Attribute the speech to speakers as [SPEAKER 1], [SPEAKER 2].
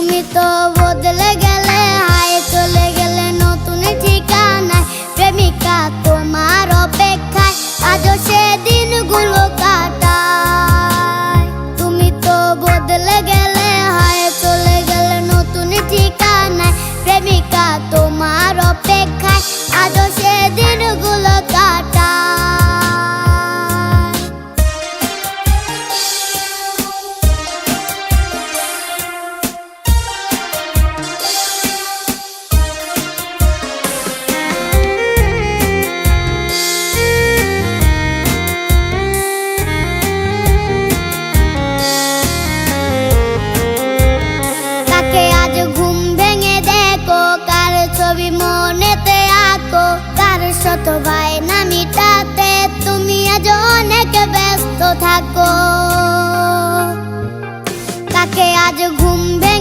[SPEAKER 1] তুমি তো বদলে গেলে, হায় চলে গেলে নতুন ঠিকানায়। প্রেমিকা তোমার অপেক্ষায় আজও সে দিনগুলো কাটায়। তুমি তো বদলে গেলে, হায় চলে গেলে নতুন ঠিকানায়। প্রেমিকা তোমার অপেক্ষায় আজও সে দিনগুলো কাটায়। ছবি মনেতে আঁকো, কার শত বায়না মিটাতে তুমি আজ অনেক ব্যস্ত থাকো। কাকে আজ ঘুম ভেঙে